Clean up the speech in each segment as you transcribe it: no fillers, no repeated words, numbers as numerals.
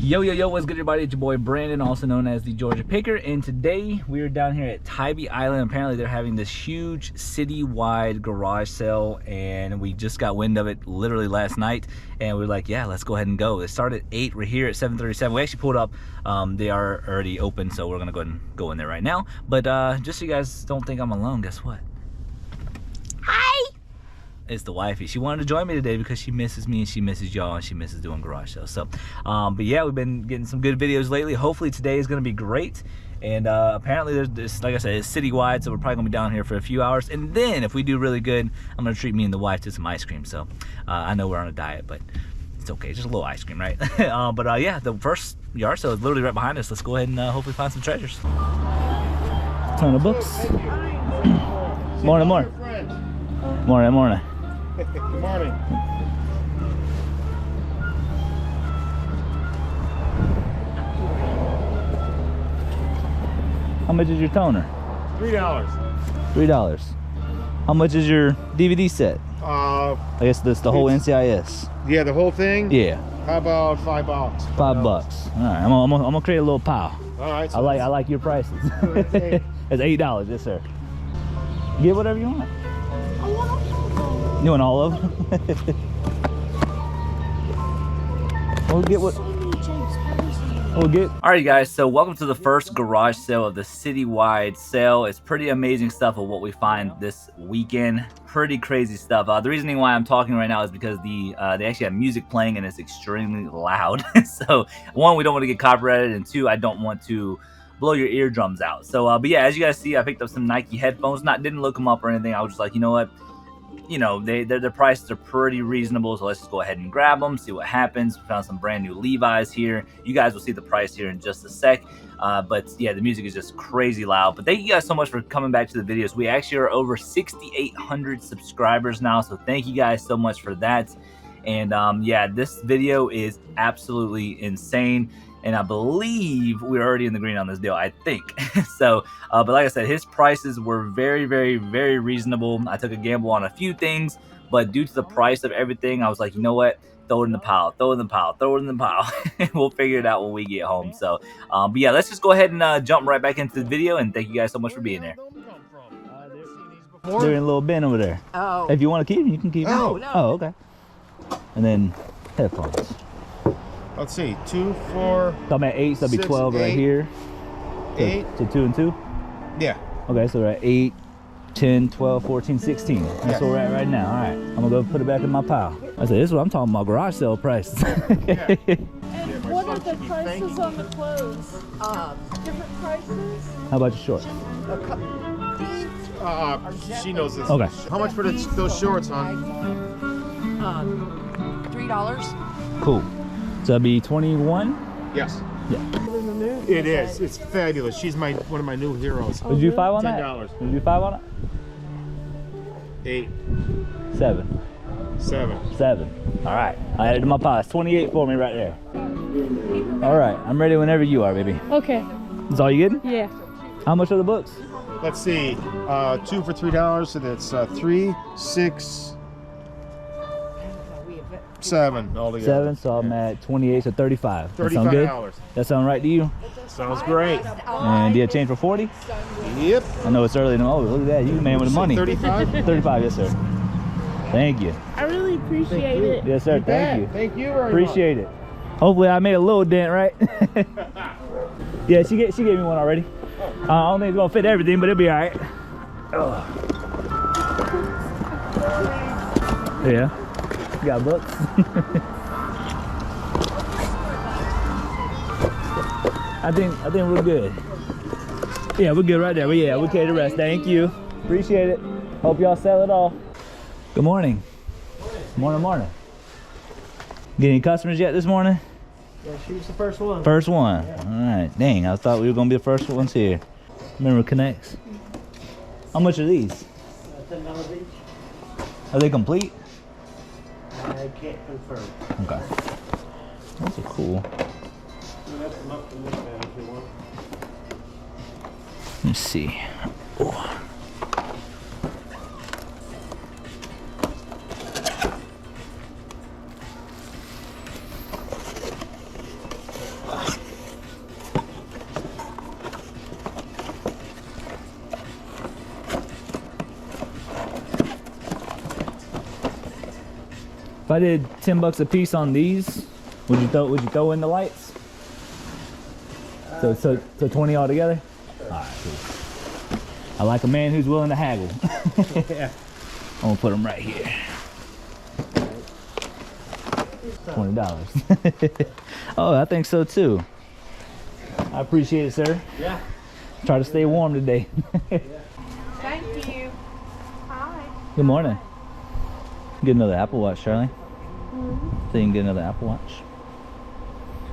Yo, what's good everybody? It's your boy Brandon, also known as the Georgia Picker, and today we are down here at Tybee Island. Apparently they're having this huge city-wide garage sale, and we just got wind of it literally last night, and we were like, yeah, let's go ahead and go. It started at 8, we're here at 7:37. We actually pulled up, they are already open, so we're gonna go ahead and go in there right now. But just so you guys don't think I'm alone, guess what? It's the wifey. She wanted to join me today because she misses me and she misses y'all and she misses doing garage sales. So but yeah, we've been getting some good videos lately. Hopefully today is going to be great. And apparently there's this, like I said, it's citywide, so we're probably gonna be down here for a few hours, and then if we do really good, I'm gonna treat me and the wife to some ice cream. So I know we're on a diet, but it's okay, just a little ice cream, right? But yeah, the first yard sale is literally right behind us. Let's go ahead and hopefully find some treasures. Ton of books. Morning. Good morning. How much is your toner? $3. $3. How much is your DVD set? I guess that's the whole NCIS. Yeah, the whole thing? Yeah. How about $5? $5. All right, I'm gonna create a little pile. All right. So I like your prices. It's $8, yes sir. Get whatever you want. You want all of them? We'll get what we'll get. All right, guys, so welcome to the first garage sale of the citywide sale. It's pretty amazing stuff of what we find this weekend. Pretty crazy stuff. The reasoning why I'm talking right now is because they actually have music playing and it's extremely loud. So one, we don't want to get copyrighted, and two, I don't want to blow your eardrums out. So but yeah, as you guys see, I picked up some Nike headphones. Didn't look them up or anything. I was just like, you know what, you know, their prices are pretty reasonable, so let's just go ahead and grab them, see what happens. We found some brand new Levi's here. You guys will see the price here in just a sec. But yeah, the music is just crazy loud. But thank you guys so much for coming back to the videos. We actually are over 6,800 subscribers now, so thank you guys so much for that. And yeah, this video is absolutely insane. And I believe we're already in the green on this deal, I think. So, but like I said, his prices were very, very, very reasonable. I took a gamble on a few things, but due to the price of everything, I was like, you know what? Throw it in the pile, throw it in the pile, throw it in the pile. And we'll figure it out when we get home. So, but yeah, let's just go ahead and jump right back into the video. And thank you guys so much for being there. They're in a little bin over there. Oh. If you want to keep them, you can keep them. Oh, no. Oh, okay. And then headphones. Let's see, 2, 4. So I'm at 8, so that'll be 12 right here. 8. So 2 and 2? Yeah. Okay, so we're at 8, 10, 12, 14, 16. That's where we're at right now. All right, I'm gonna go put it back in my pile. I said, this is what I'm talking about, garage sale prices. And what are the prices on the clothes? Different prices? How about your shorts? She knows this. Okay. How much for those shorts, hon? $3. Cool. So that'll be 21? Yes. Yeah. It is. It's fabulous. She's one of my new heroes. Did you do 5 on that? $10. Did you do 5 on it? 8. 7. 7. All right. I added to my pile. It's 28 for me right there. All right. I'm ready whenever you are, baby. Okay. That's all you getting? Yeah. How much are the books? Let's see. 2 for $3, so that's 3, 6, 7 altogether. 7, so I'm at 28, so 35. That sound good? That sound right to you? Sounds great. And do you have change for 40? Yep. I know it's early in the morning. Look at that. You the man with the money. 35? 35, yes, sir. Thank you. I really appreciate it. Yes, sir. Thank you. Thank you very Appreciate it. Hopefully, I made a little dent, right? Yeah, she gave me one already. I don't think it's going to fit everything, but it'll be all right. Yeah. You got books? I think we're good. Yeah, we're good right there. But yeah, we carry the rest. Thank you. Appreciate it. Hope y'all sell it all. Good morning. Morning. Get any customers yet this morning? Yeah, she was the first one. First one. Yeah. All right. Dang, I thought we were gonna be the first ones here. Remember Connects? How much are these? $10 each. Are they complete? I can't confirm. Okay. Those are cool. You have them up to look at if you want. Let's see. Oh. I did $10 a piece on these, would you throw in the lights? So 20 altogether? All right, cool. I like a man who's willing to haggle. Yeah. I'm gonna put them right here. $20. Oh, I think so too. I appreciate it, sir. Yeah. Try to stay warm today. Thank you. Hi. Good morning. Get another Apple Watch, Charlie. So you can get another Apple Watch. I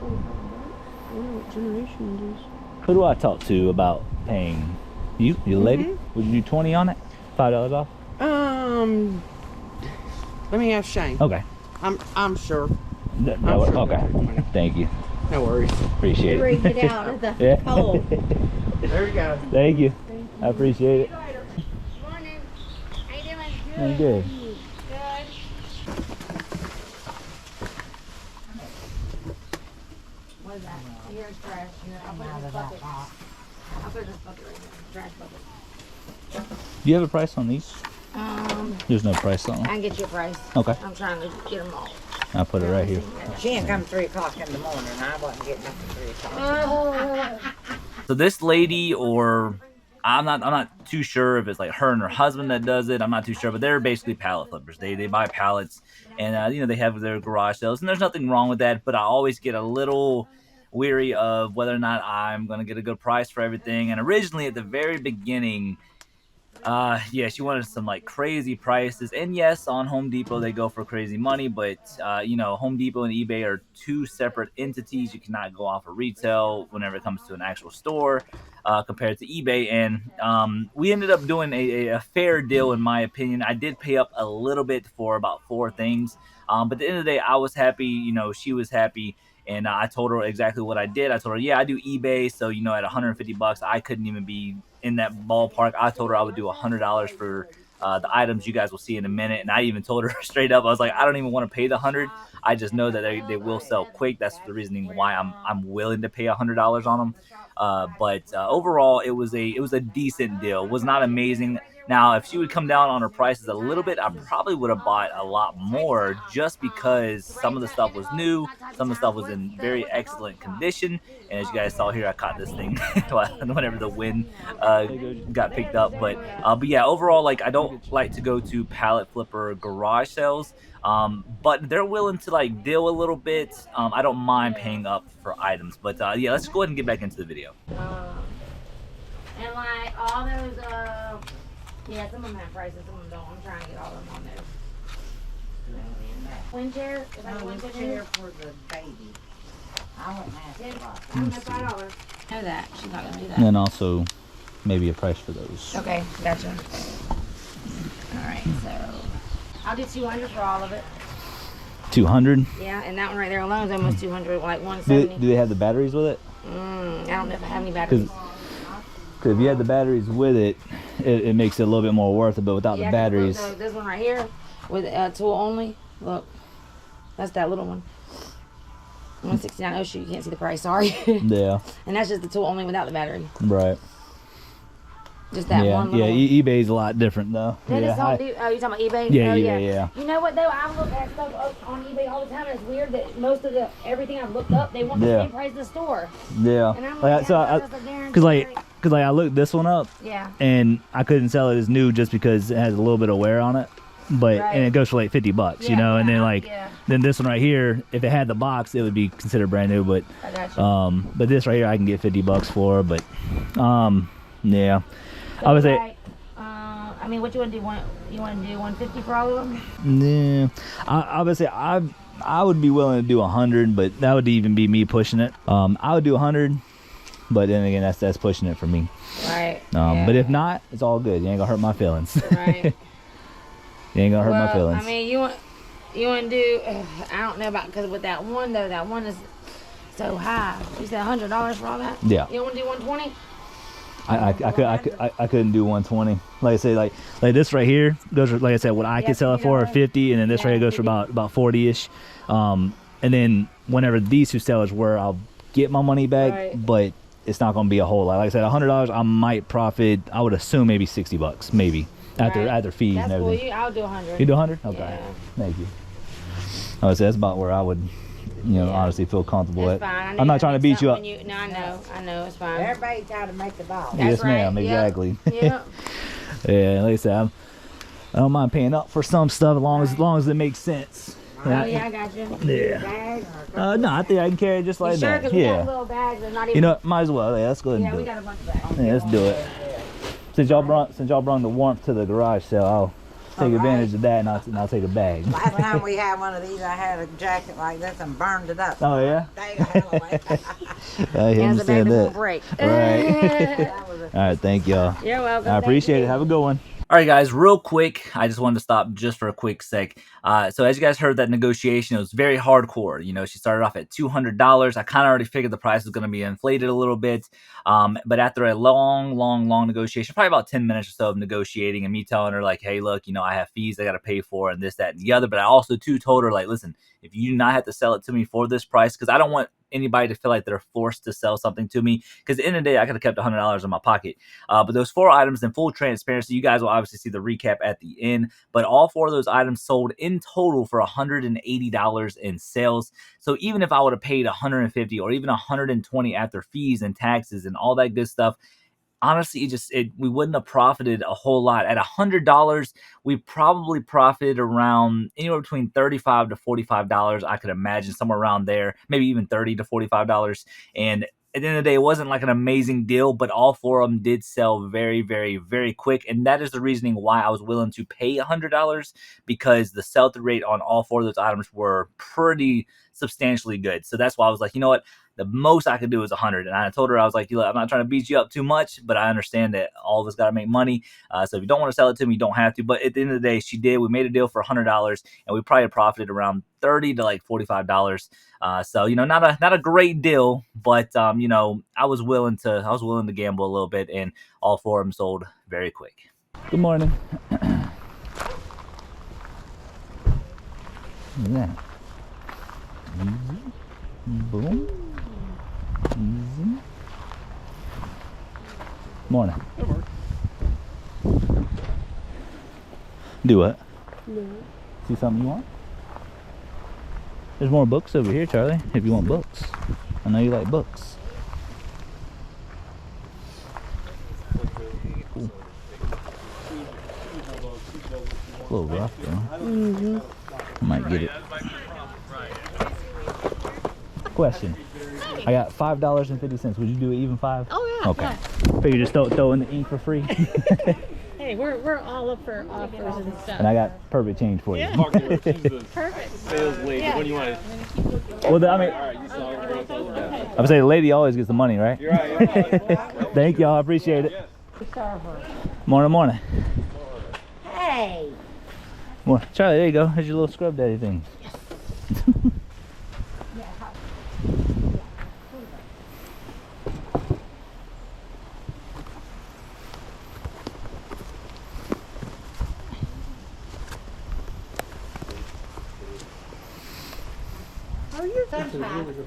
don't know what generation it is. Who do I talk to about paying? You lady? Would you do 20 on it? $5 off? Let me ask Shane. Okay. I'm sure. No, I'm sure okay. we'll do 20. Thank you. No worries. Appreciate it. Read it out of the Yeah. hole. There you go. Thank you. I appreciate it. Morning. How you doing? I'm good. Good. What is that? Here's trash. I'll put it in this bucket. I'll put it in this bucket right here. Trash bucket. Do you have a price on these? There's no price on I them. can get you a price. Okay. I'm trying to get them all. I'll put it right here. She ain't come 3 o'clock in the morning. I wasn't getting up at 3 o'clock. So this lady, or I'm not too sure if it's like her and her husband that does it. I'm not too sure, but they're basically pallet flippers. They buy pallets, and you know, they have their garage sales, and there's nothing wrong with that. But I always get a little weary of whether or not I'm gonna get a good price for everything. And originally, at the very beginning, yeah, she wanted some like crazy prices, and yes, on Home Depot they go for crazy money, but you know, Home Depot and eBay are two separate entities. You cannot go off of retail whenever it comes to an actual store compared to eBay. And we ended up doing a fair deal, in my opinion. I did pay up a little bit for about 4 things, but at the end of the day, I was happy, you know, she was happy. And I told her exactly what I did. I told her, yeah, I do eBay. So, you know, at $150, I couldn't even be in that ballpark. I told her I would do $100 for the items you guys will see in a minute. And I even told her straight up, I was like, I don't even want to pay the 100. I just know that they will sell quick. That's the reasoning why I'm willing to pay $100 on them. But overall, it was a decent deal. It was not amazing. Now, if she would come down on her prices a little bit, I probably would have bought a lot more, just because some of the stuff was new, some of the stuff was in very excellent condition. And as you guys saw here, I caught this thing whenever the wind got picked up. But yeah, overall, like, I don't like to go to pallet flipper garage sales, but they're willing to like deal a little bit. I don't mind paying up for items. But yeah, let's go ahead and get back into the video. And like all those, yeah, some of them have prices, some of them don't. I'm trying to get all of them on there. Wind chair? Is that a wind chair? for the baby. I wouldn't ask $5. Know that. She's not gonna do that. And then also maybe a price for those. Okay, gotcha. Alright, so I'll do 200 for all of it. 200. Yeah, and that one right there alone is almost 200, like Do 170. they have the batteries with it? I don't know if I have any batteries. Because if you had the batteries with it, it makes it a little bit more worth it. But without the 'cause batteries, look, this one right here with tool only. Look, that's that little one. 169. Oh shoot, you can't see the price. Sorry. yeah, And that's just the tool only without the battery. right. Just that Yeah, one little yeah. one. eBay's a lot different though. Then Yeah, it's on oh, you talking about eBay? Yeah, Oh, eBay, yeah. You know what though? I look at stuff up on eBay all the time, and it's weird that most of everything I've looked up, they want the Yeah. same price as the store. yeah. And I'm Like, like, cause I looked this one up yeah. and I couldn't sell it as new just because it has a little bit of wear on it. But Right. and it goes for like $50, you Yeah, know. And then yeah, like yeah. then this one right here, if it had the box, it would be considered brand new. But I got you. but this right here, I can get $50 for. But yeah, So, I would say. right, I mean, what you want to do? You want to do 150 for all of them? Yeah, obviously I would be willing to do 100, but that would even be me pushing it. I would do 100, but then again, that's pushing it for me. Right. But if not, it's all good. You ain't gonna hurt my feelings. Right. You ain't gonna hurt my Well, feelings. I mean, you want to do? I don't know about, because with that one though, that one is so high. You said $100 for all that? Yeah. You don't want to do 120? I couldn't do 120. Like I say, like this right here goes for, like I said, what I could sell it for, 50, and then this right here goes for about 40ish. And then whenever these two sellers were, I'll get my money back, Right. but it's not gonna be a whole lot. Like I said, $100, I might profit. I would assume maybe $60, maybe after Right. fees That's and cool. everything. I'll do 100. You do 100? Okay. Yeah. Thank you. I would say that's about where I would, Yeah. honestly feel comfortable It's at. fine. I know I'm you not trying to beat you up. No, I know, it's fine. Everybody's got to make the ball. That's Yes, ma'am. right. Exactly. Yep. Yeah, like I said, I don't mind paying up for some stuff as long as it makes sense. Oh, yeah, I got you. Yeah. Bag or No, I think I can carry it just like You sure? that. Because we got Yeah. little bags. They're not even. You know, might as well. Yeah, let's go ahead Yeah, and we do it. got a bunch of bags. Yeah, let's do it. Since y'all brought the warmth to the garage sale, I'll take advantage of that, and I'll take a bag. last time we had one of these, I had a jacket like this and burned it up. Oh yeah. Dang the hell away. I Yeah, the bag understand won't that. break. Right. That was a All right, thank y'all. You're welcome. I appreciate it. Have a good one. All right, guys, real quick, I just wanted to stop just for a quick sec. So as you guys heard, that negotiation, it was very hardcore. She started off at $200. I kind of already figured the price was going to be inflated a little bit. But after a long negotiation, probably about 10 minutes or so of negotiating and me telling her, like, hey, look, I have fees I got to pay for and this, that, and the other. But I also, too, told her, like, listen, if you do not have to sell it to me for this price, because I don't want anybody to feel like they're forced to sell something to me, because at the end of the day I could have kept $100 in my pocket. But those 4 items, in full transparency, you guys will obviously see the recap at the end, but all 4 of those items sold in total for $180 in sales. So even if I would have paid $150 or even $120 after fees and taxes and all that good stuff, honestly, we wouldn't have profited a whole lot. At $100, we probably profited around anywhere between $35 to $45. I could imagine somewhere around there, maybe even $30 to $45. And at the end of the day, it wasn't like an amazing deal, but all 4 of them did sell very, very, very quick. And that is the reasoning why I was willing to pay $100, because the sell-through rate on all 4 of those items were pretty substantially good. So that's why I was like, you know what? The most I could do is 100. And I told her, I was like, I'm not trying to beat you up too much, but I understand that all of us got to make money. So if you don't want to sell it to me, you don't have to. But at the end of the day, she did. We made a deal for $100, and we probably profited around $30 to like $45. So not a great deal, but I was willing to gamble a little bit, and all 4 of them sold very quick. Good morning. Yeah. Easy. Boom. Easy. Morning. Do what? No. See something you want? There's more books over here, Charlie, if you want books. I know you like books. Cool. A little rough, though. I might get it. Question. I got $5.50. Would you do it even 5? Oh yeah. Okay. Yeah. Figure just throw in the ink for free. Hey, we're all up for offers and stuff. And I got perfect change for you. Yeah. Perfect. Sales lady. Yeah. What do you want? Well, I would say the lady always gets the money, right? You're right. Thank y'all. I appreciate it. Morning. Hey. Morning. Charlie, there you go. Here's your little scrub daddy thing.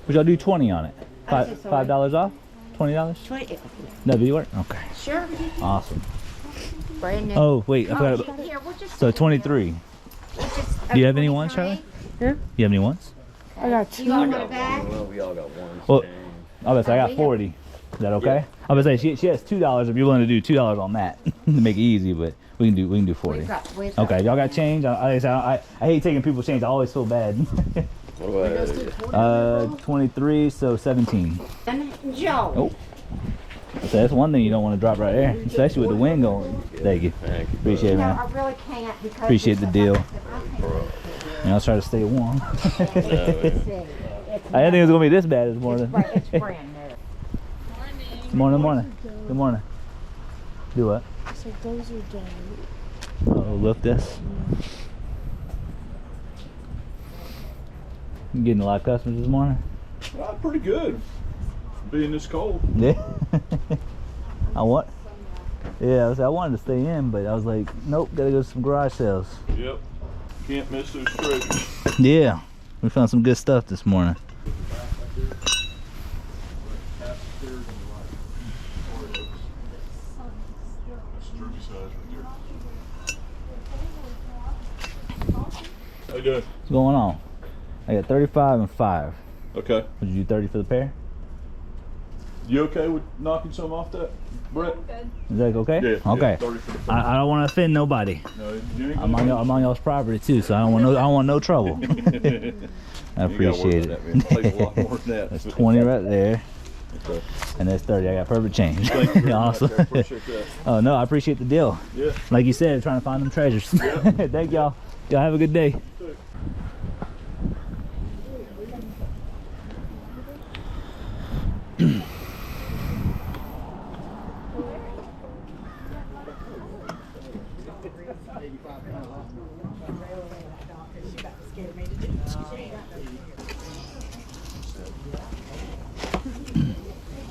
Would y'all do 20 on it? $5 off? $20? 20. No, do you work? Okay. Sure. Awesome. Brand new. Oh, wait. I forgot about, Here, we'll just so 23. Do you have any ones, Charlie? Yeah. You have any ones? I got You all want it back? We all got one. Well, I was say I got 40. Is that okay? I was say she has $2 if you're willing to do $2 on that to make it easy, but we can do 40. We've got Okay, y'all got change? I hate taking people's change. I always feel bad. What about 23, so 17. Joe. Oh. So that's one thing you don't want to drop right there, especially with the wind going. Thank you. Appreciate it, No, man. I really can't because Appreciate the deal. And I'll try to stay warm. I didn't think it was gonna be this bad this morning. It's brand new. Morning. Good morning. Do what? So those are done. Oh, lift this. You getting a lot of customers this morning? Pretty good. Being this cold. Yeah. I wanted to stay in, but I was like, nope, gotta go to some garage sales. Yep. Can't miss those treasures. Yeah, we found some good stuff this morning. How you doing? What's going on? I got 35 and 5. Okay. Would you do 30 for the pair? You okay with knocking some off that, Brett? Is that okay? Yeah. Okay. 30 for the pair. I don't want to offend nobody. No, you ain't I'm on y'all's property too, so I don't want no trouble. I appreciate it. It takes a lot more than that. That's 20 right there. Okay. And that's 30. I got perfect change. Thank you very Awesome. much. I appreciate that. Oh no, I appreciate the deal. Yeah. Like you said, trying to find them treasures. Thank y'all. Y'all have a good day.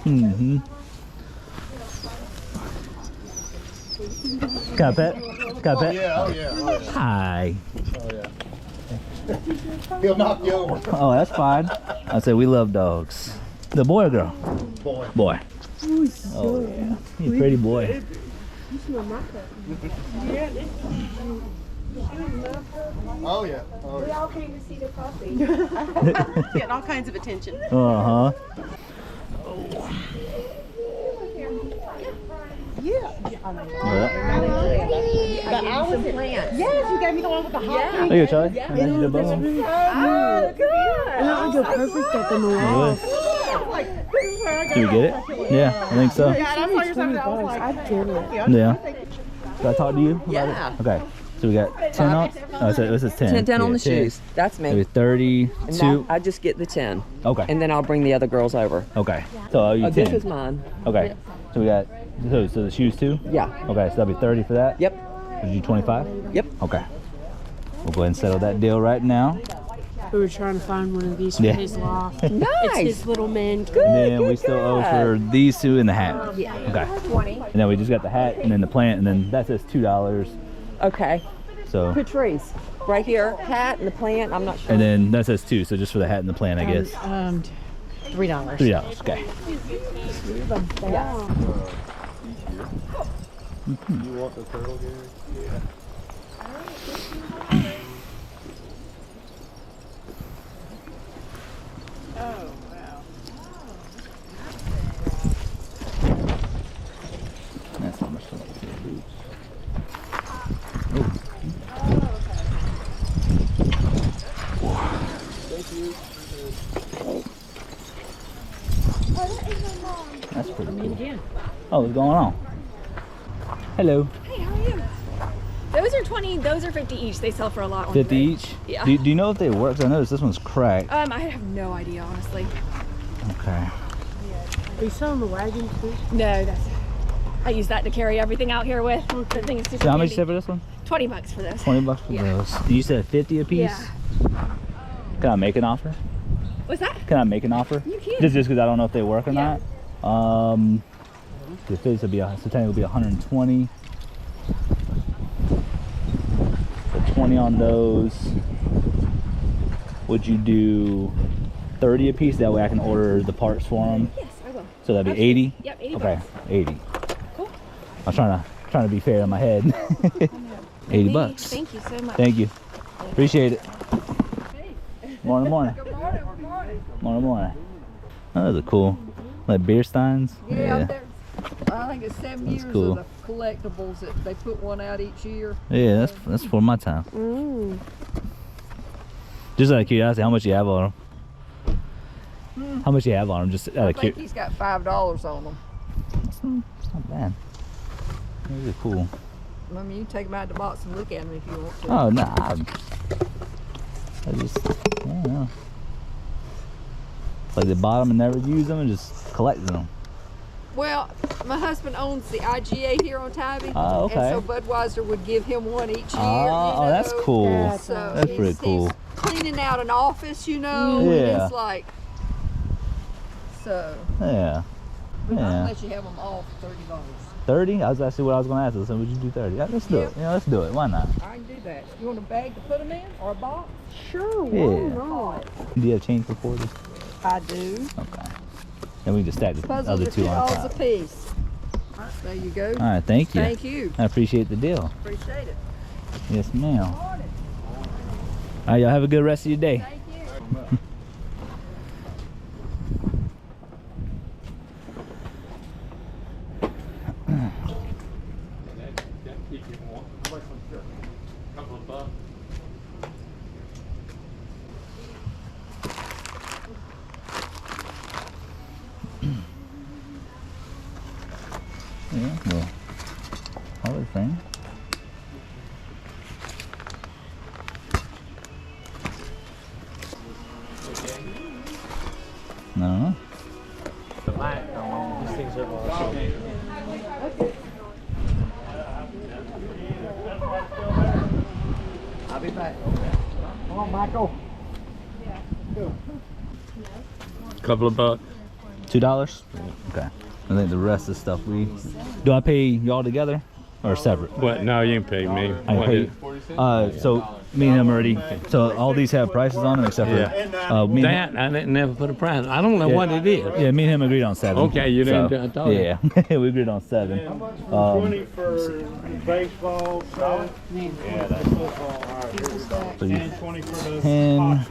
Mm-hmm. Can I pet? Can I pet? Yeah, oh yeah. Hi. Oh yeah. He'll knock you over. Oh, that's fine. I said we love dogs. The boy or girl? Boy. Boy. Oh yeah. He's a pretty boy. Oh yeah. Oh We yeah. all came to see the puppy. Getting all kinds of attention. Uh-huh. Yeah. Yeah. But I was plants. Yes, you gave me the one with the hot pink. There you go, Charlie. Yeah. You did both of them? Oh, good. And that would go perfect up in the wall. Did we get it? Yeah, I think so. Yeah, that's why you're saying that. I was like, I'd get it. Yeah. Did I talk to you about Yeah. it? Okay. So we got 10 on. Oh, so this is 10. 10 on Yeah, the 10. shoes. That's Maybe me. 32. And that, I just get the 10. Okay. And then I'll bring the other girls over. Okay. So you 10. This is mine. Okay. So we got so the shoes too? Yeah. Okay, so that'll be 30 for that? Yep. Would you do 25? Yep. Okay. We'll go ahead and settle that deal right now. We were trying to find one of these for Yeah. his loft. Nice. It's his little man. And then we still owe for these two and the hat. Yeah. Okay. 20. And then we just got the hat and then the plant and then that says $2. Okay. So Patrice, right here, hat and the plant. I'm not sure. and then that says 2, so just for the hat and the plant, I guess. $3. $3. Okay. Yeah. You want the turtle, Gary? Yeah. That's how much for the boots. That's pretty cool. Oh, what's going on? Hello. Hey, how are you? Those are 20, those are 50 each. They sell for a lot. on 50 eBay. each? Yeah. Do you know if they work? 'Cause I noticed this one's cracked. I have no idea, honestly. Okay. Are you selling the wagon too? No, I use that to carry everything out here with. The thing is super So how much you handy. said for this one? 20 bucks for this. 20 bucks for Yeah. those. You said 50 a piece? Yeah. Can I make an offer? What's that? Can I make an offer? You can. Just because I don't know if they work or Yeah. not. The fits would be so technically would be 120. So 20 on those. Would you do 30 a piece? That way I can order the parts for them. Yes, I will. So that'd be 80. Yep, 80 Okay, bucks. 80. Cool. I was trying to be fair in my head. 80 bucks. Thank you so much. Thank you. Appreciate it. Morning, morning. Morning. Oh, those are cool. Like beer steins. Yeah, I think it's 7 That's years cool. of the collectibles that they put one out each year. Yeah, that's for my time. Just out of curiosity, how much you have on them? How much you have on them? Just out I of think curiosity. he's got $5 on them. It's not bad. These are cool. I mean, you can take them out of the box and look at them if you want to. Oh no, I just I don't know. Like they bought them and never used them and just collected them. Well, my husband owns the IGA here on Tybee. Oh, okay. And so Budweiser would give him one each year. Oh, that's cool. So That's pretty he's cool. cleaning out an office, you know. And Yeah. it's like, so. Yeah. But Yeah. I'll let you have them all for $30. 30? I was actually what I was gonna ask. I said, would you do 30? Yeah, let's do it. Yeah, let's do it. Why not? I can do that. You want a bag to put them in or a box? Sure, Yeah. why not? Do you have change for 40? I do. Okay. Then we can just stack the Puzzles other are two on $2 a top. piece. There you go. All right, thank you. Thank you. I appreciate the deal. Appreciate it. Yes, ma'am. All right, y'all have a good rest of your day. Yeah, well, other thing. No. These things are awesome. I'll be back. Come on, Michael. Couple of bucks. $2? Okay. I think the rest of the stuff do I pay y'all together or separate? What? No, you ain't pay me. I pay. So me and him already. So all these have prices on them except for me. That I didn't never put a price. I don't know what it is. Yeah, me and him agreed on 7. Okay, you didn't. So, I told you. yeah, we agreed on 7. 20 for baseball. Yeah, that's football. All right, here we go. So you- 10, 20 for the 10,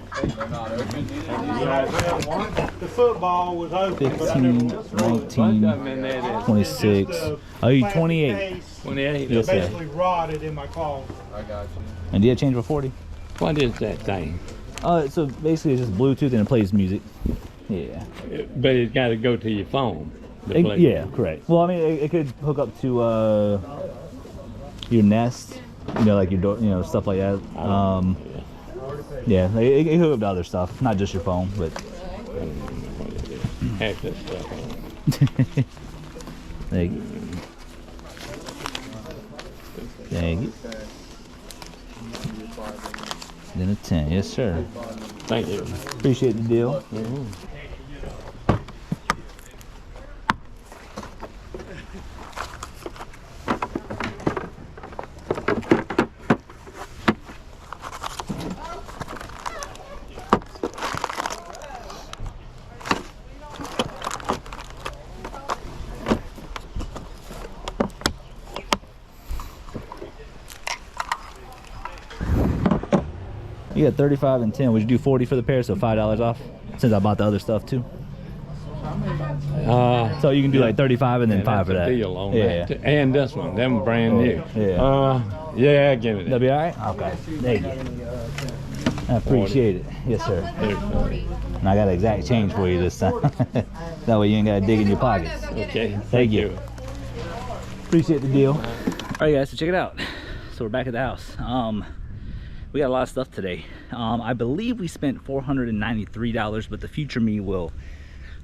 The football was open, but I 15, never 19, 26. Oh, you 28. 28. Yes, sir. basically rotted in my car. And do you have change for 40? What is that thing? So basically it's just Bluetooth and it plays music. Yeah. But it's got to go to your phone. to play. Yeah, correct. Well, I mean, it could hook up to your Nest, you know, like your door, you know, stuff like that. Yeah, it can hook up to other stuff, not just your phone, but. Heck, that stuff. Thank you. Thank you. Then a 10, yes sir. Thank you. Appreciate the deal. You got 35 and 10. Would you do 40 for the pair, so $5 off? Since I bought the other stuff too. So you can do like 35 and then 5 for that. Deal on yeah. that. And this one, them brand new. Yeah. Yeah, give it. That'll be all right. Okay. Thank you. I appreciate it. Yes, sir. And I got an exact change for you this time. That way you ain't gotta dig in your pockets. Okay. Thank you. Appreciate the deal. All right, guys. So check it out. So we're back at the house. We got a lot of stuff today. I believe we spent $493, but the future me will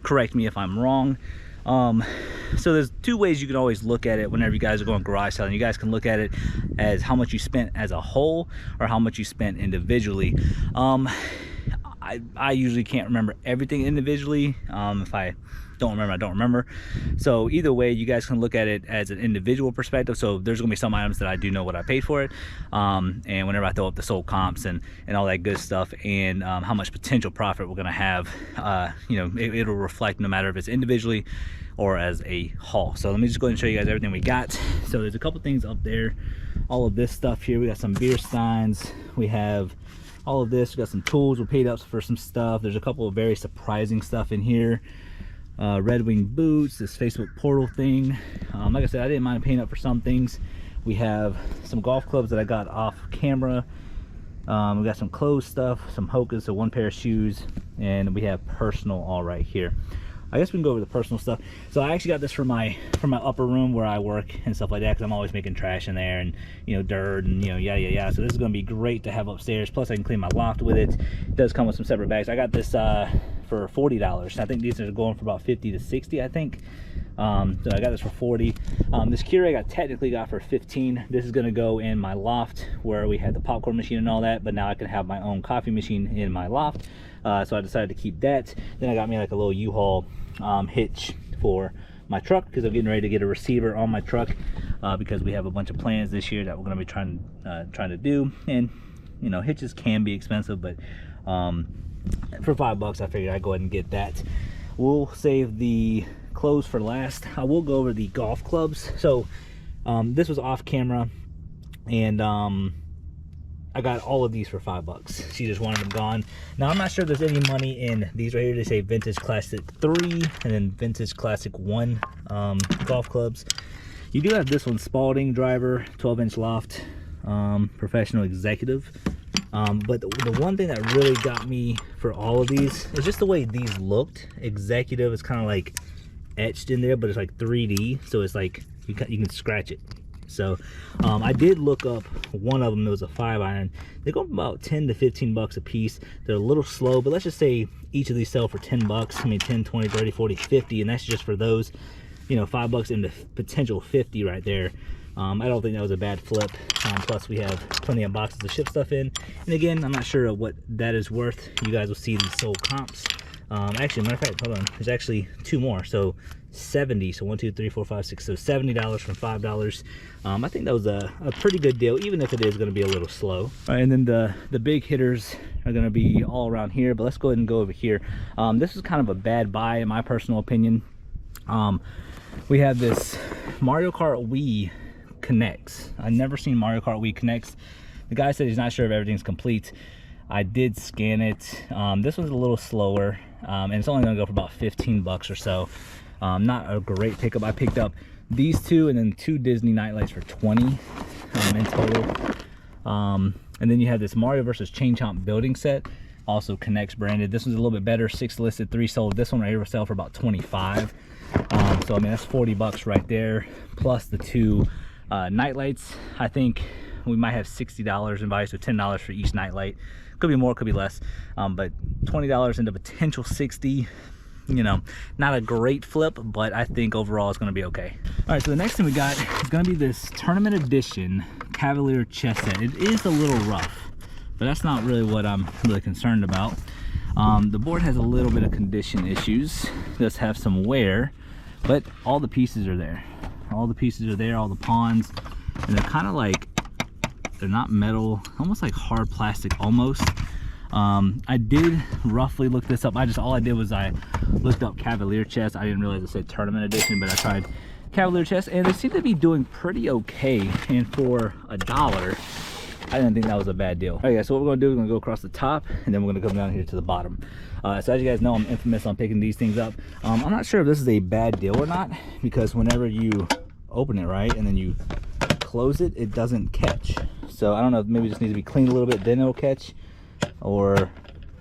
correct me if I'm wrong. So there's two ways you can always look at it whenever you guys are going garage selling. You guys can look at it as how much you spent as a whole or how much you spent individually. I usually can't remember everything individually. If I don't remember, I don't remember. So either way, you guys can look at it as an individual perspective. So there's gonna be some items that I do know what I paid for it, and whenever I throw up the sold comps and all that good stuff, and how much potential profit we're gonna have, you know, it'll reflect no matter if it's individually or as a haul. So let me just go ahead and show you guys everything we got. So there's a couple things up there. All of this stuff here, we got some beer steins, we have all of this, we got some tools, we paid up for some stuff. There's a couple of very surprising stuff in here. Red Wing boots, this Facebook portal thing. Like I said, I didn't mind paying up for some things. We have some golf clubs that I got off camera. We got some clothes stuff, some Hokas, so one pair of shoes, and we have personal all right here. I guess we can go over the personal stuff. So I actually got this for my upper room where I work and stuff like that, because I'm always making trash in there and, you know, dirt and, you know, yada yada yada. So this is going to be great to have upstairs. Plus I can clean my loft with it. It does come with some separate bags. I got this for $40. I think these are going for about 50 to 60, I think. So I got this for 40. This Keurig I technically got for 15. This is going to go in my loft where we had the popcorn machine and all that, but now I can have my own coffee machine in my loft. So I decided to keep that. Then I got me like a little U-Haul hitch for my truck, because I'm getting ready to get a receiver on my truck, because we have a bunch of plans this year that we're going to be trying to do. And you know, hitches can be expensive, but for $5 I figured I'd go ahead and get that. We'll save the clothes for last. I will go over the golf clubs. So this was off camera, and I I got all of these for $5. She just wanted them gone. Now I'm not sure if there's any money in these right here. They say Vintage Classic 3 and then Vintage Classic 1 golf clubs. You do have this one, Spalding driver, 12-inch loft, professional executive. But the one thing that really got me for all of these is just the way these looked. Executive is kind of like etched in there, but it's like 3D, so it's like you can scratch it. So I did look up one of them. There was a 5-iron. They go about 10 to 15 bucks a piece. They're a little slow, but let's just say each of these sell for 10 bucks. I mean 10, 20, 30, 40, 50, and that's just for those, you know, $5 into potential 50 right there. I don't think that was a bad flip. Plus we have plenty of boxes to ship stuff in, and again, I'm not sure what that is worth. You guys will see these sold comps. Actually, matter of fact, hold on, there's actually 2 more. So 70, so 1, 2, 3, 4, 5, 6, so $70 from $5. I think that was a pretty good deal, even if it is going to be a little slow. All right, and then the big hitters are going to be all around here, but let's go ahead and go over here. This is kind of a bad buy in my personal opinion. We have this Mario Kart Wii Connects. I've never seen Mario Kart Wii Connects. The guy said he's not sure if everything's complete. I did scan it. This one's a little slower, and it's only going to go for about 15 bucks or so. Not a great pickup. I picked up these 2 and then 2 Disney nightlights for 20 in total. And then you have this Mario vs. Chain Chomp building set, also Connects branded. This one's a little bit better. 6 listed, 3 sold. This one right here will sell for about 25. So I mean that's 40 bucks right there, plus the 2 nightlights. I think we might have $60 in value, so $10 for each nightlight. Could be more, could be less, but $20 into potential 60. You know, not a great flip, but I think overall it's going to be okay. All right, so the next thing we got is going to be this tournament edition Cavalier chess set. It is a little rough, but that's not really what I'm really concerned about. The board has a little bit of condition issues. It does have some wear, but all the pieces are there. All the pieces are there, all the pawns, and they're kind of like, they're not metal, almost like hard plastic almost. I did roughly look this up. All I did was I looked up Cavalier chess. I didn't realize it said tournament edition, but I tried Cavalier chess and they seem to be doing pretty okay. And for $1, I didn't think that was a bad deal. All right guys, so what we're gonna do is we're gonna go across the top and then we're gonna come down here to the bottom. So as you guys know, I'm infamous on picking these things up. I'm not sure if this is a bad deal or not, because whenever you open it, right, and then you close it, it doesn't catch. So I don't know if maybe it just needs to be cleaned a little bit, then it'll catch, or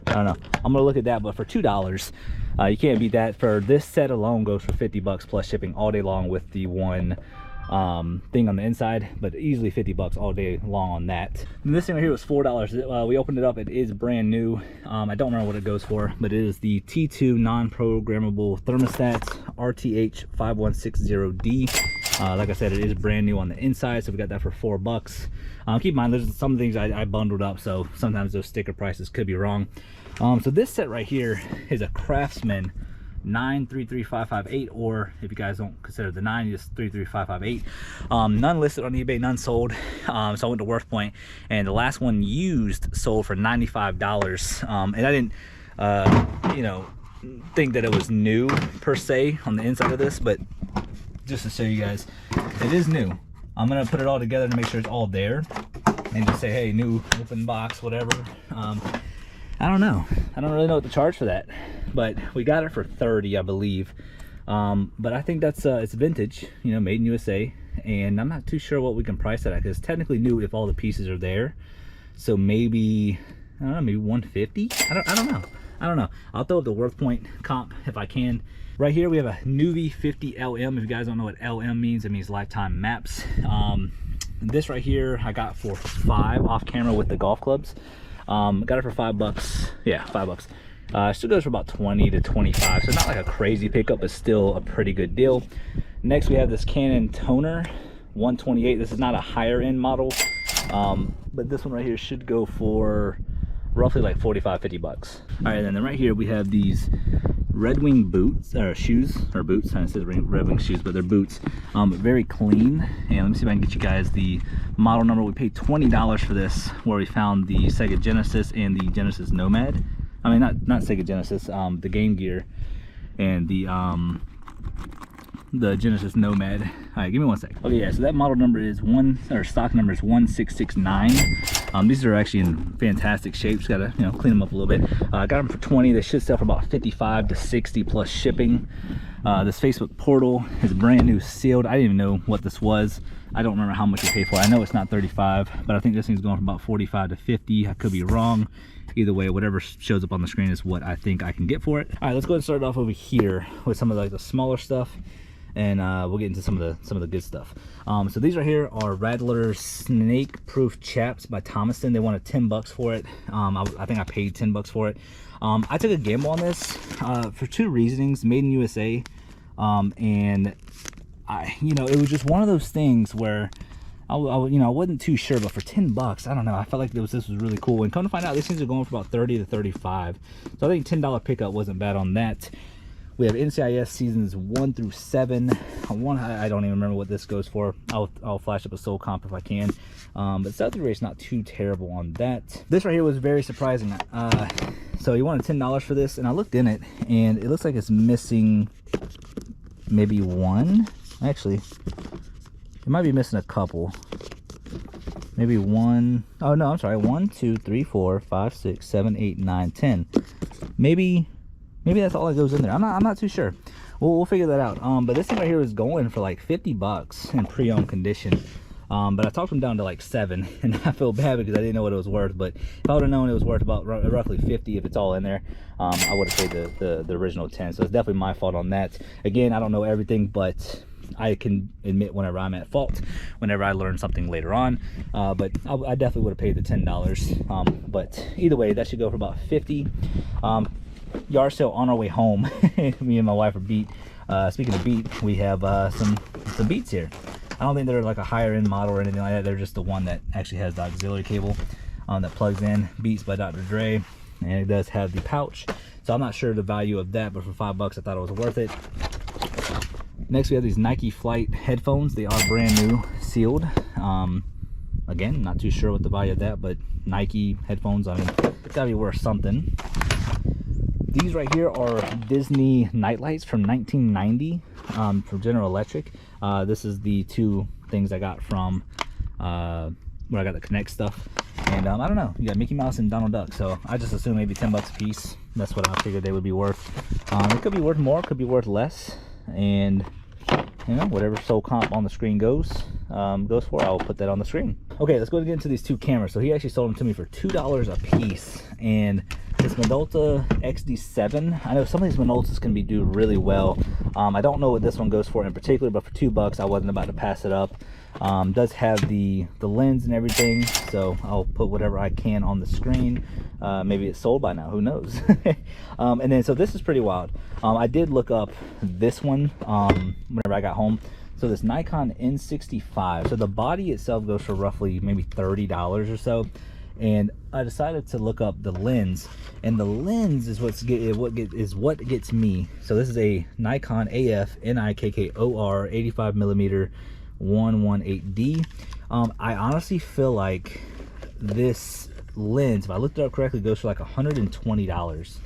I don't know. I'm gonna look at that, but for $2, you can't beat that. For this set alone goes for 50 bucks plus shipping all day long with the one thing on the inside, but easily 50 bucks all day long on that. And this thing right here was $4. We opened it up, it is brand new. I don't remember what it goes for, but it is the T2 non-programmable thermostat RTH 5160D. Like I said, it is brand new on the inside, so we got that for $4. Keep in mind, there's some things I bundled up, so sometimes those sticker prices could be wrong. So this set right here is a Craftsman 933558, or if you guys don't consider the 9, just 33558. None listed on eBay, none sold. So I went to WorthPoint, and the last one used sold for $95. And I didn't, you know, think that it was new per se on the inside of this, but just to show you guys, it is new. I'm gonna put it all together to make sure it's all there, and just say, hey, new open box, whatever. I don't know. I don't really know what to charge for that, but we got it for 30, I believe. But I think that's it's vintage, you know, made in USA, and I'm not too sure what we can price it at, because it's technically new if all the pieces are there. So maybe, I don't know, maybe 150. I don't know. I'll throw up the WorthPoint comp if I can. Right here we have a Nuvi 50 LM. If you guys don't know what LM means, it means lifetime maps. This right here I got for $5 off camera with the golf clubs. Got it for $5. Yeah, $5. Still goes for about 20 to 25, so not like a crazy pickup, but still a pretty good deal. Next we have this Canon Toner 128. This is not a higher end model, but this one right here should go for roughly like 45-50 bucks. All right, and then right here we have these Red Wing boots, or shoes, or boots. It says Red Wing shoes, but they're boots. Very clean. And let me see if I can get you guys the model number. We paid $20 for this, where we found the Sega Genesis and the Genesis Nomad. I mean, not Sega Genesis, the Game Gear, and the Genesis Nomad. All right, give me one sec. Okay, yeah, so that model number is stock number is 1669. These are actually in fantastic shape. Just gotta, you know, clean them up a little bit. I got them for 20. They should sell for about 55 to 60 plus shipping. This Facebook portal is brand new, sealed. I didn't even know what this was. I don't remember how much we paid for it. I know it's not 35, but I think this thing's going for about 45 to 50. I could be wrong. Either way, whatever shows up on the screen is what I think I can get for it. All right, let's go ahead and start off over here with some of like the smaller stuff, and we'll get into some of the good stuff. So these right here are Rattler snake proof chaps by Thomaston. They wanted $10 for it. I think I paid $10 for it. I took a gamble on this for two reasons: made in USA, and you know, it was just one of those things where I wasn't too sure, but for $10, I don't know, I felt like this was really cool. And come to find out, these things are going for about 30 to 35. So I think $10 pickup wasn't bad on that. We have NCIS seasons 1 through 7. I don't even remember what this goes for. I'll flash up a soul comp if I can. But sell-through rate's not too terrible on that. This right here was very surprising. So he wanted $10 for this, and I looked in it, and it looks like it's missing maybe one. Actually, it might be missing a couple. Maybe one. Oh no, I'm sorry. 1, 2, 3, 4, 5, 6, 7, 8, 9, 10. Maybe that's all that goes in there. I'm not too sure. We'll figure that out. But this thing right here is going for like $50 in pre-owned condition. But I talked him down to like 7, and I feel bad because I didn't know what it was worth. But if I would have known it was worth about roughly 50 if it's all in there, I would have paid the original 10. So it's definitely my fault on that. Again, I don't know everything, but I can admit whenever I'm at fault, whenever I learn something later on. But I definitely would have paid the $10. But either way, that should go for about 50. Yard sale on our way home. Me and my wife are beat. Speaking of beat, we have some Beats here. I don't think they're like a higher end model or anything like that. They're just the one that actually has the auxiliary cable that plugs in. Beats by Dr. Dre, and it does have the pouch. So I'm not sure the value of that, but for $5 I thought it was worth it. Next we have these Nike Flight headphones. They are brand new, sealed. Again, not too sure what the value of that, but Nike headphones, I mean, it's gotta be worth something. These right here are Disney nightlights from 1990 from General Electric. This is the two things I got from where I got the Connect stuff. And I don't know, you got Mickey Mouse and Donald Duck, so I just assume maybe $10 a piece. That's what I figured they would be worth. It could be worth more, it could be worth less, and you know, whatever soul comp on the screen goes for, I'll put that on the screen. Okay, let's go and get into these two cameras. So he actually sold them to me for $2 a piece, and this Minolta XD7, I know some of these Minoltas can do really well. I don't know what this one goes for in particular, but for $2 I wasn't about to pass it up. Does have the lens and everything, so I'll put whatever I can on the screen. Maybe it's sold by now, who knows. And then so this is pretty wild. I did look up this one whenever I got home. So this Nikon N65, so the body itself goes for roughly maybe $30 or so, and I decided to look up the lens, and the lens is what gets me. So this is a Nikon AF NIKKOR 85mm 118D. I honestly feel like this lens, if I looked it up correctly, goes for like $120.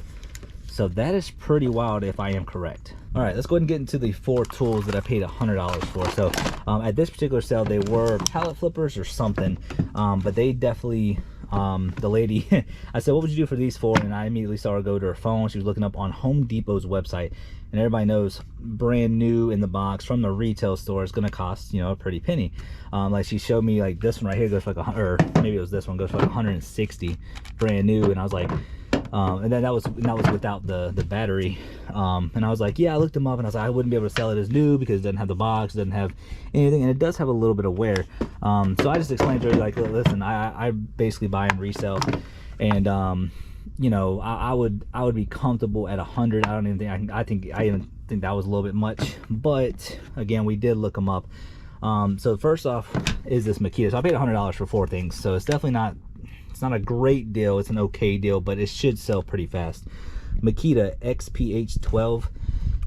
So that is pretty wild if I am correct. All right, let's go ahead and get into the 4 tools that I paid $100 for. So at this particular sale, they were pallet flippers or something, but they definitely, the lady, I said, what would you do for these 4? And I immediately saw her go to her phone. She was looking up on Home Depot's website, and everybody knows brand new in the box from the retail store is gonna cost, you know, a pretty penny. Like she showed me, like this one right here goes for like or maybe it was this one, goes for like 160 brand new, and I was like, and then that was without the battery. And I was like, yeah, I looked them up, and I was like, I wouldn't be able to sell it as new because it doesn't have the box, doesn't have anything, and it does have a little bit of wear. So I just explained to her, like, listen, I basically buy and resell, and you know, I would be comfortable at 100. I don't even think I even think that was a little bit much, but again, we did look them up. So first off is this Makita. So I paid $100 for 4 things, so it's definitely not, it's not a great deal, it's an okay deal, but it should sell pretty fast. Makita XPH12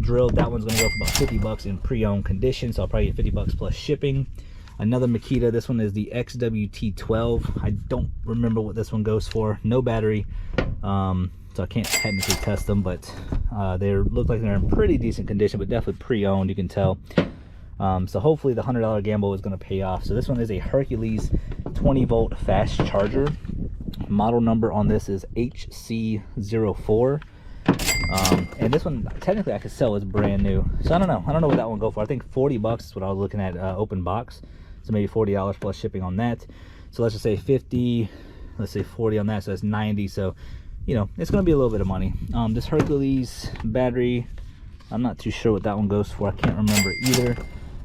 drill, that one's gonna go for about $50 in pre-owned condition, so I'll probably get $50 plus shipping. Another Makita, this one is the XWT12. I don't remember what this one goes for. No battery, so I can't technically test them, but they look like they're in pretty decent condition, but definitely pre-owned, you can tell. So hopefully the $100 gamble is going to pay off. So this one is a Hercules 20 volt fast charger. Model number on this is HC04. And this one technically I could sell as brand new, so I don't know what that one go for. I think 40 bucks is what I was looking at, open box, so maybe $40 plus shipping on that. So let's just say 50, let's say 40 on that, so that's 90. So you know, it's gonna be a little bit of money. This Hercules battery, I'm not too sure what that one goes for. I can't remember either. It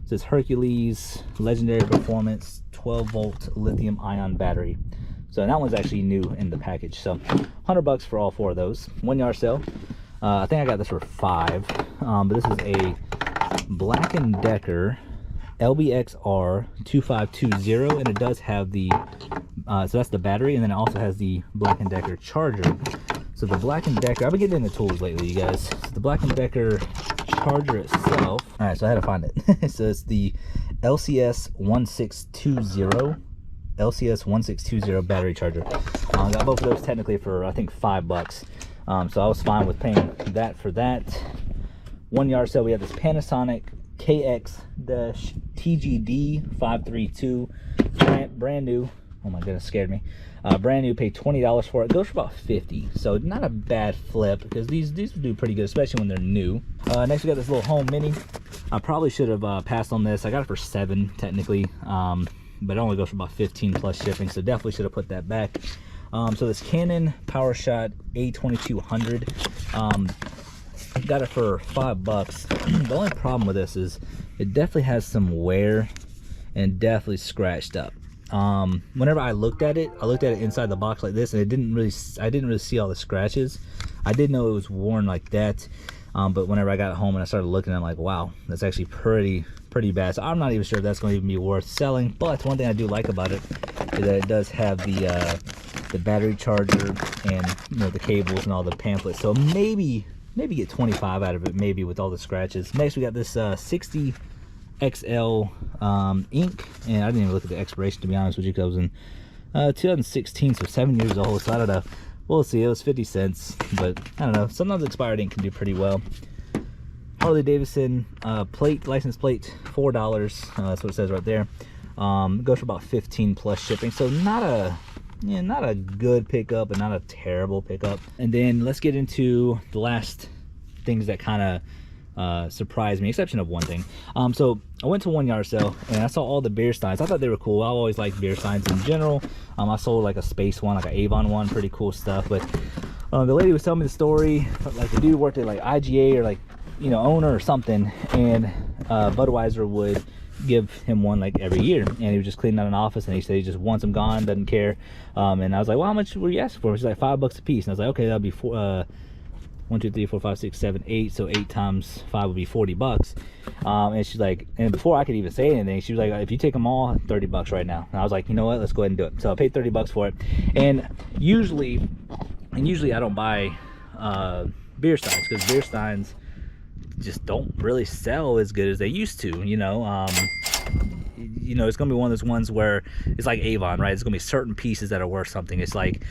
says Hercules Legendary Performance 12 volt lithium ion battery. So that one's actually new in the package. So 100 bucks for all 4 of those. 1 yard sale. I think I got this for 5. But this is a Black & Decker LBXR 2520, and it does have the so that's the battery, and then it also has the Black & Decker charger. So the Black & Decker, I've been getting into tools lately, you guys. So the Black & Decker charger itself, all right, so I had to find it. So it's the LCS 1620 battery charger. I got both of those technically for I think $5. So I was fine with paying that for that. 1 yard sale, we have this Panasonic KX-TGD532, brand new. Oh my goodness, scared me. Brand new, paid $20 for it. Goes for about 50, so not a bad flip, because these do pretty good, especially when they're new. Next we got this little home mini. I probably should have passed on this. I got it for 7 technically, but it only goes for about 15 plus shipping, so definitely should have put that back. So this Canon PowerShot A2200, got it for $5. The only problem with this is it definitely has some wear and definitely scratched up. Whenever I looked at it inside the box like this, and I didn't really see all the scratches. I did know it was worn like that, but whenever I got home and I started looking, I'm like, wow, that's actually pretty bad. So I'm not even sure if that's going to even be worth selling. But one thing I do like about it is that it does have the battery charger and, you know, the cables and all the pamphlets. So maybe get 25 out of it, maybe, with all the scratches. Next we got this 60 XL ink, and I didn't even look at the expiration, to be honest with you, because it was in 2016, so 7 years old. So I don't know, we'll see. It was 50 cents, but I don't know, sometimes expired ink can do pretty well. Harley Davidson license plate, $4. That's what it says right there. Goes for about 15 plus shipping, so not a good pickup, but not a terrible pickup. And then let's get into the last things that kind of surprised me, exception of one thing. So I went to 1 yard sale and I saw all the beer steins. I thought they were cool. I always liked beer steins in general. I sold like a space one, like an Avon one, pretty cool stuff. But the lady was telling me the story, like the dude worked at like IGA or like, you know, owner or something, and Budweiser would give him one like every year, and he was just cleaning out an office, and he said he just wants them gone, doesn't care. And I was like, well, how much were you asking for? She's like, $5 a piece. And I was like, okay, that'll be 1, 2, 3, 4, 5, 6, 7, 8. So 8 times 5 would be $40. And she's like, and before I could even say anything, she was like, if you take them all, $30 right now. And I was like, you know what, let's go ahead and do it. So I paid $30 for it. And usually I don't buy beer steins, because beer steins just don't really sell as good as they used to, you know. It's gonna be one of those ones where it's like Avon, right? It's gonna be certain pieces that are worth something. It's like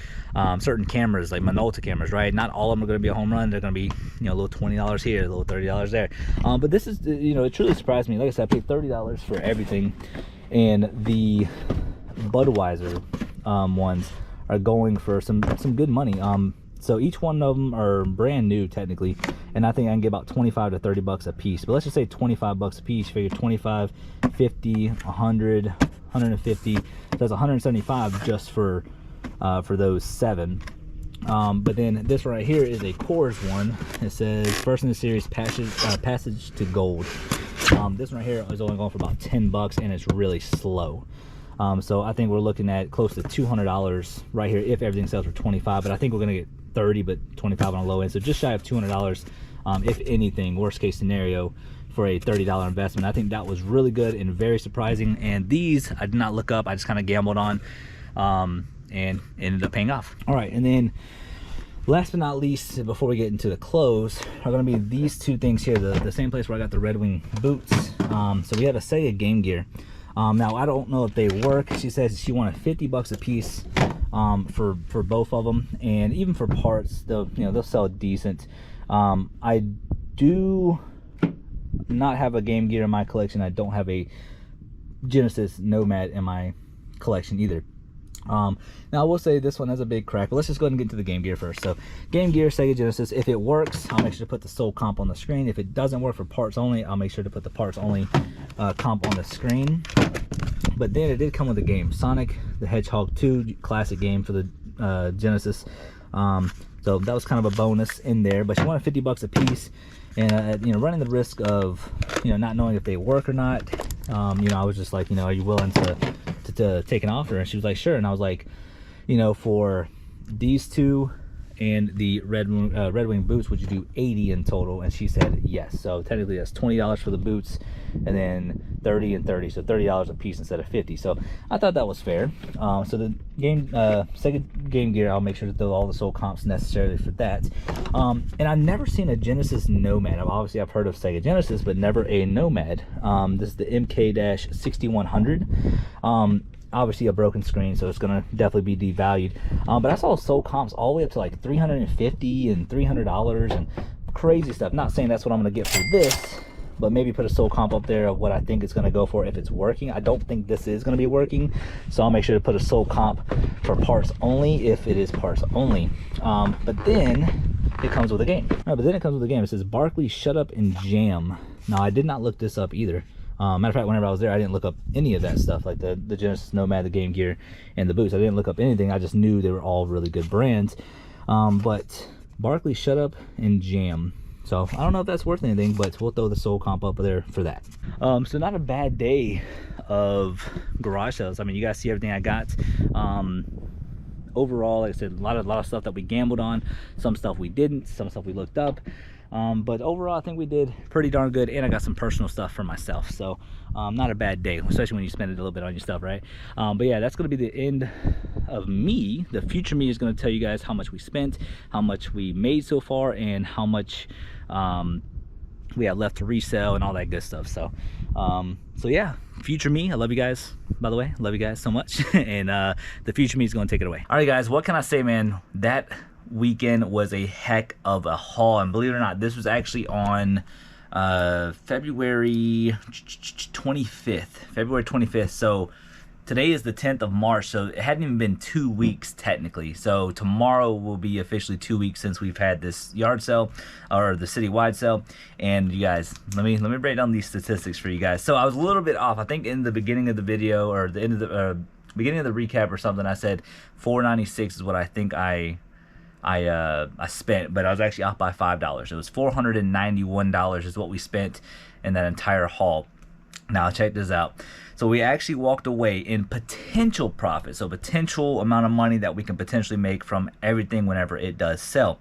certain cameras, like Minolta cameras, right? Not all of them are gonna be a home run. They're gonna be, you know, a little $20 here, a little $30 there. But this is, you know, it truly surprised me. Like I said, I paid $30 for everything, and the Budweiser ones are going for some good money. So each one of them are brand new technically, and I think I can get about 25 to 30 bucks a piece. But let's just say 25 bucks a piece. Figure 25, 50, 100, 150. So that's 175 just for those 7. But then this right here is a Coors one. It says first in the series, passage to gold. This one right here is only going for about 10 bucks, and it's really slow. So I think we're looking at close to $200 right here if everything sells for 25. But I think we're gonna get 30, but 25 on the low end, so just shy of $200, if anything, worst case scenario, for a $30 investment. I think that was really good and very surprising. And these I did not look up, I just kind of gambled on, and ended up paying off. All right, and then last but not least, before we get into the close, are going to be these 2 things here, the same place where I got the Red Wing boots. So we have a Sega Game Gear. Now I don't know if they work. She says she wanted 50 bucks a piece for both of them, and even for parts, they'll sell decent. I do not have a Game Gear in my collection. I don't have a Genesis Nomad in my collection either. Now I will say this one has a big crack, but let's just go ahead and get into the Game Gear first. So Game Gear, Sega Genesis, if it works, I'll make sure to put the sole comp on the screen. If it doesn't work for parts only, I'll make sure to put the parts only comp on the screen. But then it did come with a game, Sonic the Hedgehog 2, classic game for the Genesis. So that was kind of a bonus in there, but she wanted 50 bucks a piece, and you know, running the risk of, you know, not knowing if they work or not. You know, I was just like, you know, are you willing to take an offer? And she was like, sure. And I was like, you know, for these two and the Red Wing boots, would you do 80 in total? And she said yes. So technically that's $20 for the boots, and then 30 and 30, so $30 a piece instead of 50. So I thought that was fair. So the Sega Game Gear, I'll make sure to throw all the soul comps necessarily for that. And I've never seen a Genesis Nomad. Obviously I've heard of Sega Genesis, but never a Nomad. This is the MK-6100. Obviously a broken screen, so it's gonna definitely be devalued. But I saw sold comps all the way up to like $350 and $300 and crazy stuff. Not saying that's what I'm gonna get for this, but maybe put a sold comp up there of what I think it's gonna go for if it's working. I don't think this is gonna be working, so I'll make sure to put a sold comp for parts only if it is parts only. But then it comes with a game. It says Barkley Shut Up and Jam. Now I did not look this up either. Matter of fact, whenever I was there, I didn't look up any of that stuff, like the Genesis Nomad, the Game Gear, and the boots. I didn't look up anything. I just knew they were all really good brands. But Barkley Shut Up and Jam. So I don't know if that's worth anything, but we'll throw the soul comp up there for that. So not a bad day of garage sales. I mean, you guys see everything I got. Overall, like I said, a lot of stuff that we gambled on, some stuff we didn't, some stuff we looked up. But overall I think we did pretty darn good, and I got some personal stuff for myself, so not a bad day, especially when you spend a little bit on your stuff, right? But yeah, that's going to be the end of me. The future me is going to tell you guys how much we spent, how much we made so far, and how much we have left to resell and all that good stuff. So so yeah, future me, I love you guys, by the way, love you guys so much. And the future me is going to take it away. All right guys, what can I say, man? That weekend was a heck of a haul, and believe it or not, this was actually on February 25th. So today is the 10th of March, so it hadn't even been 2 weeks technically. So tomorrow will be officially 2 weeks since we've had this yard sale, or the citywide sale. And you guys, let me break down these statistics for you guys. So I was a little bit off. I think in the beginning of the video, or the end of the beginning of the recap or something, I said $496 is what I think I spent, but I was actually off by $5. It was $491 is what we spent in that entire haul. Now check this out. So we actually walked away in potential profit, so potential amount of money that we can potentially make from everything whenever it does sell.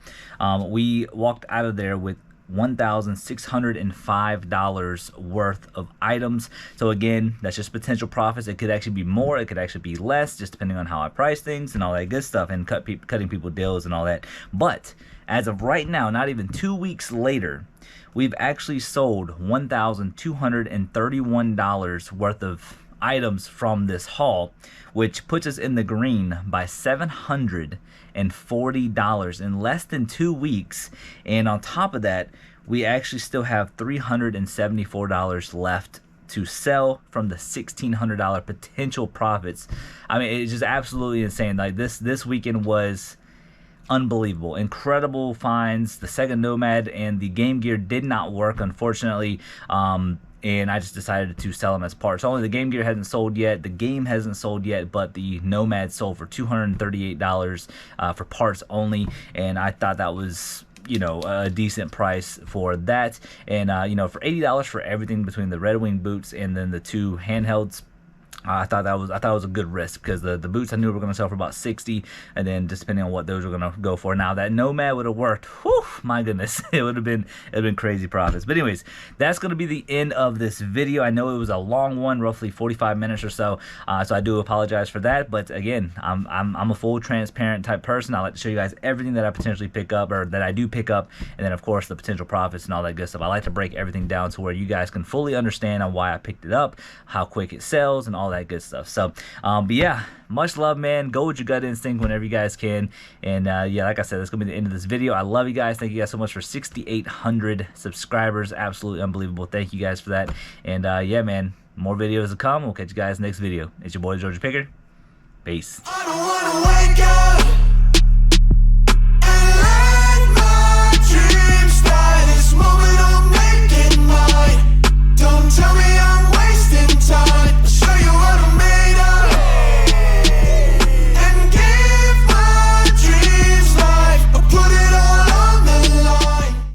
We walked out of there with $1,605 worth of items. So again, that's just potential profits. It could actually be more, it could actually be less, just depending on how I price things and all that good stuff, and cutting people deals and all that. But as of right now, not even 2 weeks later, we've actually sold $1,231 worth of items from this haul, which puts us in the green by $740 in less than 2 weeks. And on top of that, we actually still have $374 left to sell from the $1,600 potential profits. I mean, it's just absolutely insane. Like this weekend was unbelievable, incredible finds. The Sega Nomad and the Game Gear did not work, unfortunately, and I just decided to sell them as parts only. The Game Gear hasn't sold yet, the game hasn't sold yet, but the Nomad sold for $238 for parts only, and I thought that was, you know, a decent price for that. And you know, for $80 for everything between the Red Wing boots and then the two handhelds, I thought it was a good risk, because the boots I knew were going to sell for about $60, and then just depending on what those were going to go for. Now that Nomad would have worked, whew, my goodness, it would have been crazy profits. But anyways, that's going to be the end of this video. I know it was a long one, roughly 45 minutes or so, so I do apologize for that. But again, I'm a full transparent type person. I like to show you guys everything that I potentially pick up, or that I do pick up, and then of course the potential profits and all that good stuff. I like to break everything down to where you guys can fully understand on why I picked it up, how quick it sells, and all that good stuff. So but yeah, much love, man. Go with your gut instinct whenever you guys can. And yeah, like I said, that's gonna be the end of this video. I love you guys. Thank you guys so much for 6,800 subscribers. Absolutely unbelievable. Thank you guys for that. And yeah, man, more videos to come. We'll catch you guys next video. It's your boy Georgia Picker. Peace. I don't wanna wake up.